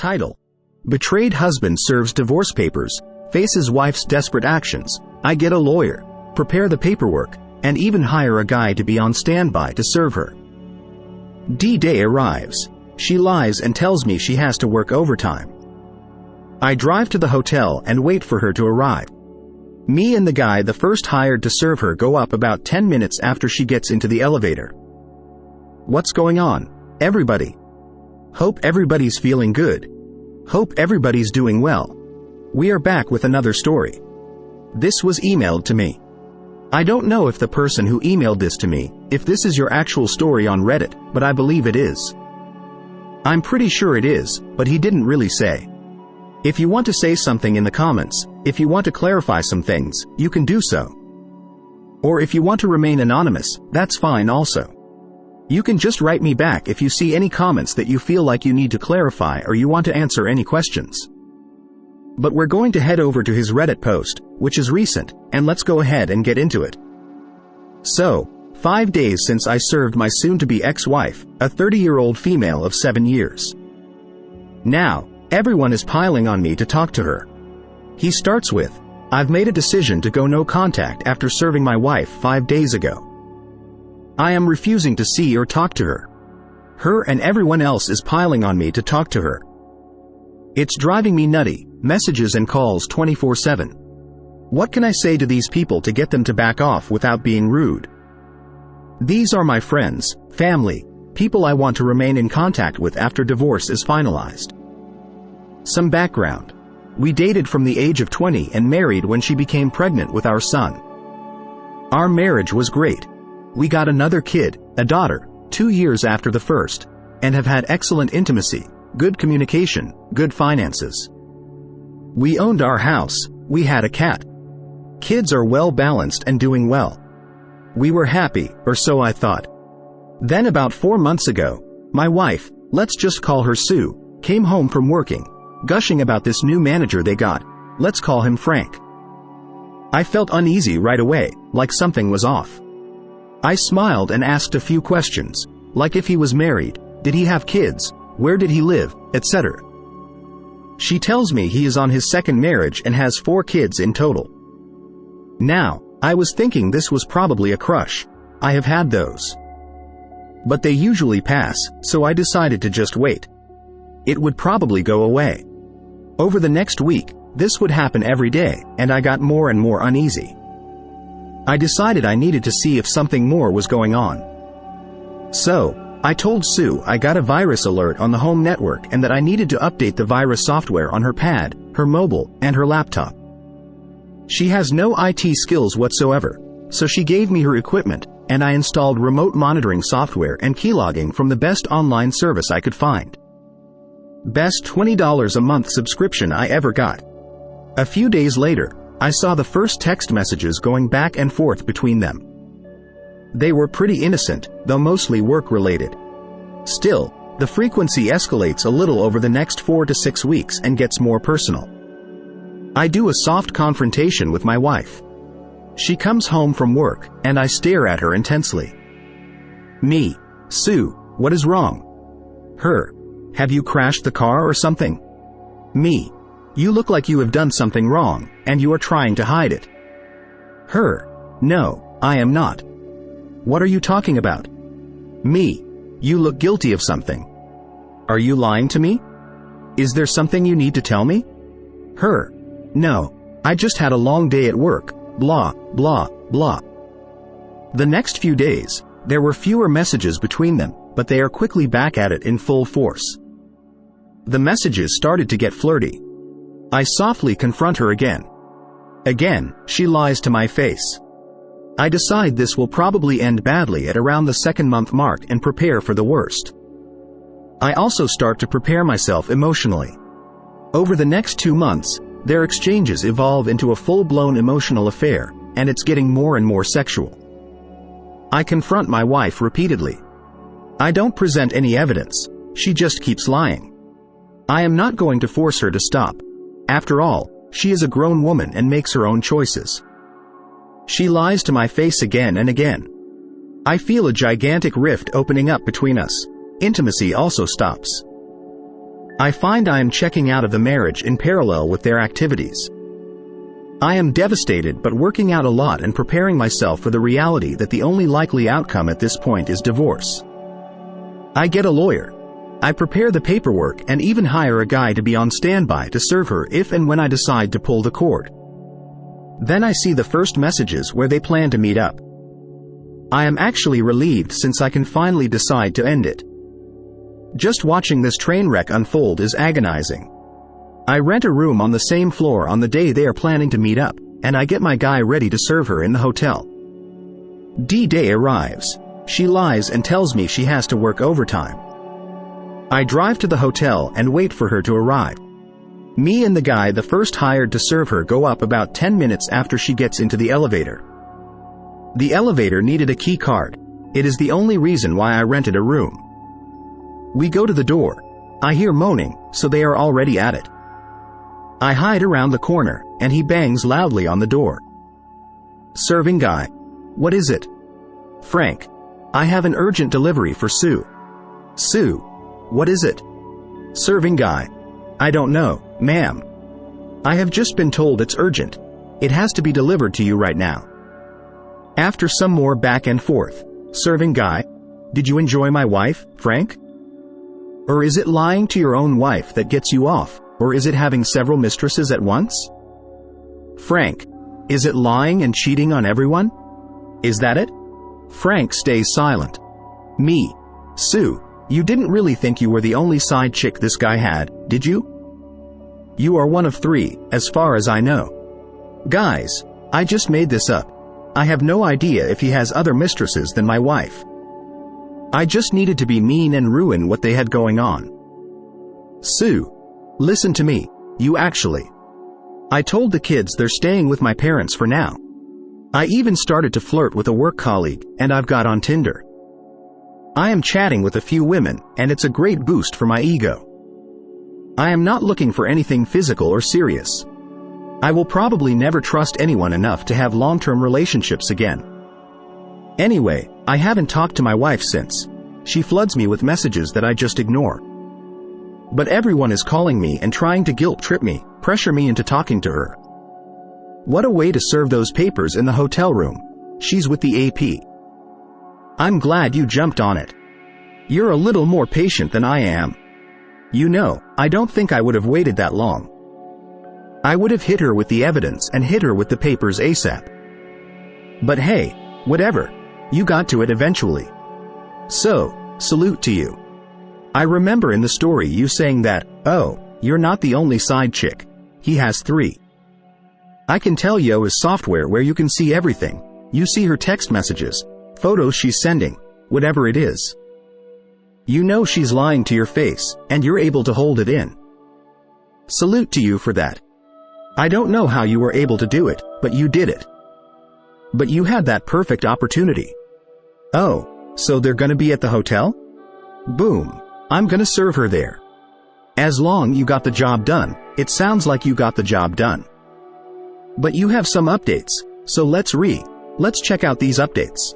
Title: Betrayed Husband Serves Divorce Papers, Faces Wife's Desperate Actions. I get a lawyer, prepare the paperwork, and even hire a guy to be on standby to serve her. D-Day arrives. She lies and tells me she has to work overtime. I drive to the hotel and wait for her to arrive. Me and the guy the first hired to serve her go up about 10 minutes after she gets into the elevator. What's going on, everybody? Hope everybody's feeling good. Hope everybody's doing well. We are back with another story. This was emailed to me. I don't know if the person who emailed this to me, if this is your actual story on Reddit, but I believe it is. I'm pretty sure it is, but he didn't really say. If you want to say something in the comments, if you want to clarify some things, you can do so. Or if you want to remain anonymous, that's fine also. You can just write me back if you see any comments that you feel like you need to clarify or you want to answer any questions. But we're going to head over to his Reddit post, which is recent, and let's go ahead and get into it. So, 5 days since I served my soon-to-be ex-wife, a 30-year-old female of 7 years. Now, everyone is piling on me to talk to her. He starts with, I've made a decision to go no contact after serving my wife 5 days ago. I am refusing to see or talk to her. Her and everyone else is piling on me to talk to her. It's driving me nutty, messages and calls 24/7. What can I say to these people to get them to back off without being rude? These are my friends, family, people I want to remain in contact with after divorce is finalized. Some background. We dated from the age of 20 and married when she became pregnant with our son. Our marriage was great. We got another kid, a daughter, 2 years after the first, and have had excellent intimacy, good communication, good finances. We owned our house, we had a cat. Kids are well balanced and doing well. We were happy, or so I thought. Then about 4 months ago, my wife, let's just call her Sue, came home from working, gushing about this new manager they got, let's call him Frank. I felt uneasy right away, like something was off. I smiled and asked a few questions, like if he was married, did he have kids, where did he live, etc. She tells me he is on his second marriage and has 4 kids in total. Now, I was thinking this was probably a crush. I have had those. But they usually pass, so I decided to just wait. It would probably go away. Over the next week, this would happen every day, and I got more and more uneasy. I decided I needed to see if something more was going on. So, I told Sue I got a virus alert on the home network and that I needed to update the virus software on her pad, her mobile, and her laptop. She has no IT skills whatsoever, so she gave me her equipment, and I installed remote monitoring software and keylogging from the best online service I could find. Best $20 a month subscription I ever got. A few days later, I saw the first text messages going back and forth between them. They were pretty innocent, though mostly work-related. Still, the frequency escalates a little over the next 4 to 6 weeks and gets more personal. I do a soft confrontation with my wife. She comes home from work, and I stare at her intensely. Me, Sue, what is wrong? Her, have you crashed the car or something? Me, you look like you have done something wrong, and you are trying to hide it. Her, no, I am not. What are you talking about? Me, you look guilty of something. Are you lying to me? Is there something you need to tell me? Her, no, I just had a long day at work, blah, blah, blah. The next few days, there were fewer messages between them, but they are quickly back at it in full force. The messages started to get flirty. I softly confront her again. Again, she lies to my face. I decide this will probably end badly at around the 2nd month mark and prepare for the worst. I also start to prepare myself emotionally. Over the next 2 months, their exchanges evolve into a full-blown emotional affair, and it's getting more and more sexual. I confront my wife repeatedly. I don't present any evidence, she just keeps lying. I am not going to force her to stop. After all, she is a grown woman and makes her own choices. She lies to my face again and again. I feel a gigantic rift opening up between us. Intimacy also stops. I find I am checking out of the marriage in parallel with their activities. I am devastated but working out a lot and preparing myself for the reality that the only likely outcome at this point is divorce. I get a lawyer. I prepare the paperwork and even hire a guy to be on standby to serve her if and when I decide to pull the cord. Then I see the first messages where they plan to meet up. I am actually relieved since I can finally decide to end it. Just watching this train wreck unfold is agonizing. I rent a room on the same floor on the day they are planning to meet up, and I get my guy ready to serve her in the hotel. D-Day arrives. She lies and tells me she has to work overtime. I drive to the hotel and wait for her to arrive. Me and the guy the first hired to serve her go up about 10 minutes after she gets into the elevator. The elevator needed a key card. It is the only reason why I rented a room. We go to the door. I hear moaning, so they are already at it. I hide around the corner, and he bangs loudly on the door. Serving guy. What is it? Frank. I have an urgent delivery for Sue. Sue. What is it? Serving guy. I don't know, ma'am. I have just been told it's urgent. It has to be delivered to you right now. After some more back and forth, serving guy. Did you enjoy my wife, Frank? Or is it lying to your own wife that gets you off, or is it having several mistresses at once? Frank. Is it lying and cheating on everyone? Is that it? Frank stays silent. Me. Sue, you didn't really think you were the only side chick this guy had, did you? You are one of 3, as far as I know. Guys, I just made this up. I have no idea if he has other mistresses than my wife. I just needed to be mean and ruin what they had going on. Sue, listen to me, you actually. I told the kids they're staying with my parents for now. I even started to flirt with a work colleague, and I've got on Tinder. I am chatting with a few women, and it's a great boost for my ego. I am not looking for anything physical or serious. I will probably never trust anyone enough to have long-term relationships again. Anyway, I haven't talked to my wife since. She floods me with messages that I just ignore. But everyone is calling me and trying to guilt-trip me, pressure me into talking to her. What a way to serve those papers in the hotel room. She's with the AP. I'm glad you jumped on it. You're a little more patient than I am. You know, I don't think I would have waited that long. I would have hit her with the evidence and hit her with the papers ASAP. But hey, whatever. You got to it eventually. So, salute to you. I remember in the story you saying that, oh, you're not the only side chick. He has 3. I can tell Yo is software where you can see everything. You see her text messages, photos she's sending, whatever it is. You know she's lying to your face, and you're able to hold it in. Salute to you for that. I don't know how you were able to do it, but you did it. But you had that perfect opportunity. Oh, so they're gonna be at the hotel? Boom. I'm gonna serve her there. As long you got the job done, it sounds like you got the job done. But you have some updates, so let's check out these updates.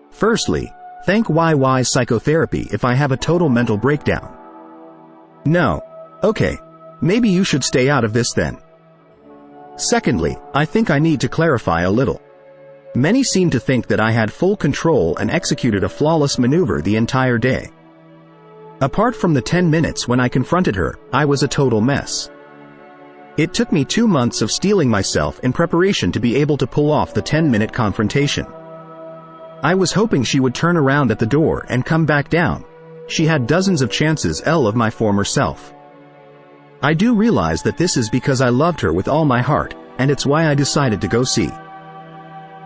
Firstly, thank YY Psychotherapy if I have a total mental breakdown. No. Okay. Maybe you should stay out of this then. Secondly, I think I need to clarify a little. Many seem to think that I had full control and executed a flawless maneuver the entire day. Apart from the 10 minutes when I confronted her, I was a total mess. It took me 2 months of steeling myself in preparation to be able to pull off the 10-minute confrontation. I was hoping she would turn around at the door and come back down. She had dozens of chances of my former self. I do realize that this is because I loved her with all my heart, and it's why I decided to go see.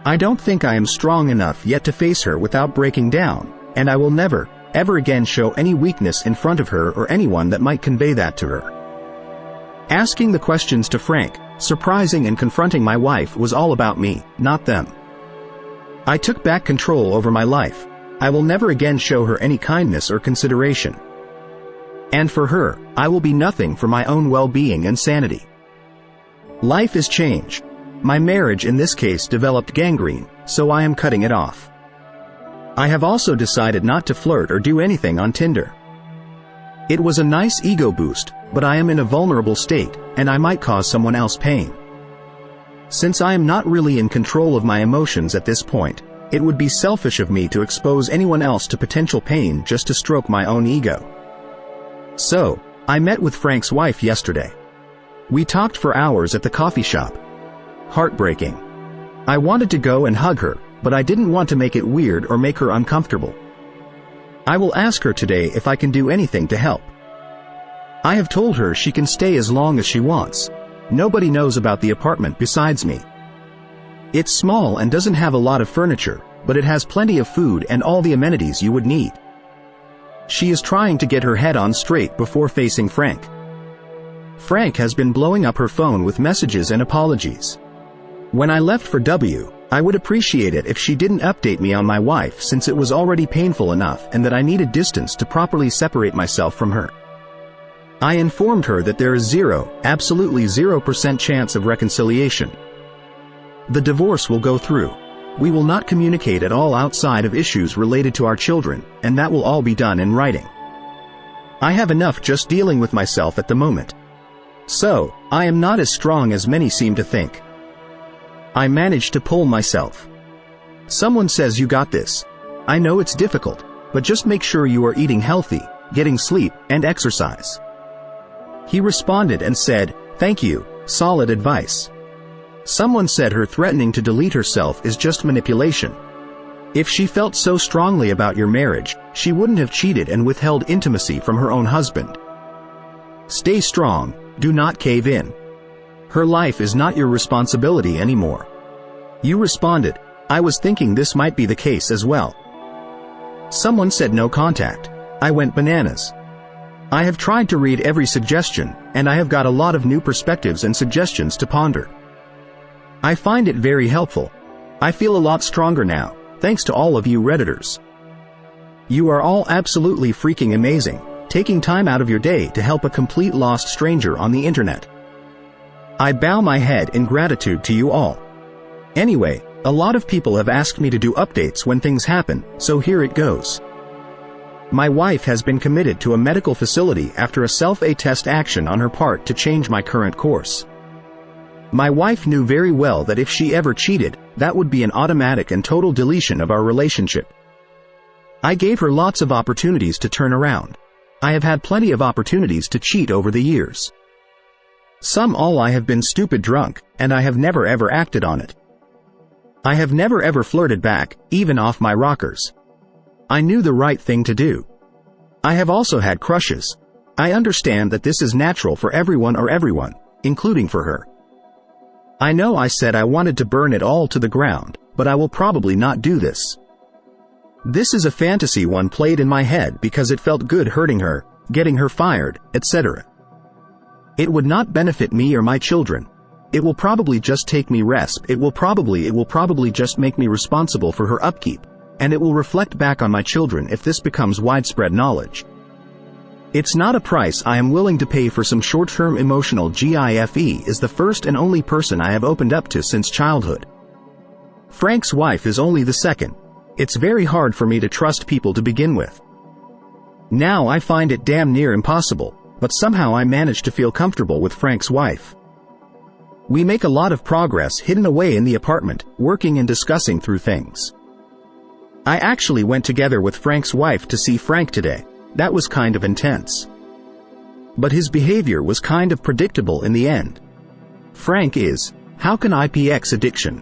I don't think I am strong enough yet to face her without breaking down, and I will never, ever again show any weakness in front of her or anyone that might convey that to her. Asking the questions to Frank, surprising and confronting my wife was all about me, not them. I took back control over my life. I will never again show her any kindness or consideration. And for her, I will be nothing for my own well-being and sanity. Life is change. My marriage in this case developed gangrene, so I am cutting it off. I have also decided not to flirt or do anything on Tinder. It was a nice ego boost, but I am in a vulnerable state, and I might cause someone else pain. Since I am not really in control of my emotions at this point, it would be selfish of me to expose anyone else to potential pain just to stroke my own ego. So, I met with Frank's wife yesterday. We talked for hours at the coffee shop. Heartbreaking. I wanted to go and hug her, but I didn't want to make it weird or make her uncomfortable. I will ask her today if I can do anything to help. I have told her she can stay as long as she wants. Nobody knows about the apartment besides me. It's small and doesn't have a lot of furniture, but it has plenty of food and all the amenities you would need. She is trying to get her head on straight before facing Frank. Frank has been blowing up her phone with messages and apologies. When I left for W, I would appreciate it if she didn't update me on my wife, since it was already painful enough and that I needed distance to properly separate myself from her. I informed her that there is absolutely 0% chance of reconciliation. The divorce will go through. We will not communicate at all outside of issues related to our children, and that will all be done in writing. I have enough just dealing with myself at the moment. So, I am not as strong as many seem to think. I managed to pull myself. Someone says you got this. I know it's difficult, but just make sure you are eating healthy, getting sleep, and exercise. He responded and said, "Thank you, solid advice." Someone said her threatening to delete herself is just manipulation. If she felt so strongly about your marriage, she wouldn't have cheated and withheld intimacy from her own husband. Stay strong, do not cave in. Her life is not your responsibility anymore. You responded, "I was thinking this might be the case as well." Someone said no contact. I went bananas. I have tried to read every suggestion, and I have got a lot of new perspectives and suggestions to ponder. I find it very helpful. I feel a lot stronger now, thanks to all of you Redditors. You are all absolutely freaking amazing, taking time out of your day to help a complete lost stranger on the internet. I bow my head in gratitude to you all. Anyway, a lot of people have asked me to do updates when things happen, so here it goes. My wife has been committed to a medical facility after a self-attest action on her part to change my current course. My wife knew very well that if she ever cheated, that would be an automatic and total deletion of our relationship. I gave her lots of opportunities to turn around. I have had plenty of opportunities to cheat over the years. All I have been stupid drunk, and I have never ever acted on it. I have never ever flirted back, even off my rockers. I knew the right thing to do. I have also had crushes. I understand that this is natural for everyone, including for her. I know I said I wanted to burn it all to the ground, but I will probably not do this. This is a fantasy one played in my head because it felt good hurting her, getting her fired, etc. It would not benefit me or my children. It will probably just take me rest. It will probably just make me responsible for her upkeep, and it will reflect back on my children if this becomes widespread knowledge. It's not a price I am willing to pay for some short-term emotional GIFE. Is the first and only person I have opened up to since childhood. Frank's wife is only the second. It's very hard for me to trust people to begin with. Now I find it damn near impossible, but somehow I manage to feel comfortable with Frank's wife. We make a lot of progress hidden away in the apartment, working and discussing through things. I actually went together with Frank's wife to see Frank today. That was kind of intense. But his behavior was kind of predictable in the end. Frank is, how can IPX addiction?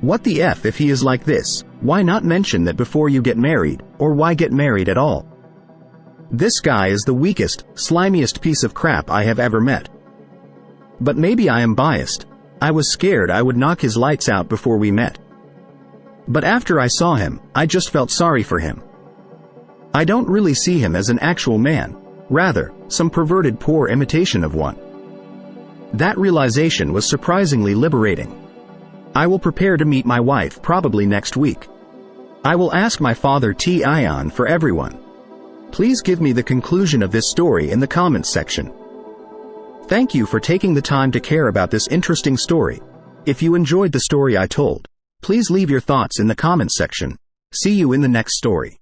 What the F if he is like this? Why not mention that before you get married, or why get married at all? This guy is the weakest, slimiest piece of crap I have ever met. But maybe I am biased. I was scared I would knock his lights out before we met. But after I saw him, I just felt sorry for him. I don't really see him as an actual man, rather, some perverted poor imitation of one. That realization was surprisingly liberating. I will prepare to meet my wife probably next week. I will ask my father Ion for everyone. Please give me the conclusion of this story in the comments section. Thank you for taking the time to care about this interesting story. If you enjoyed the story I told, please leave your thoughts in the comments section. See you in the next story.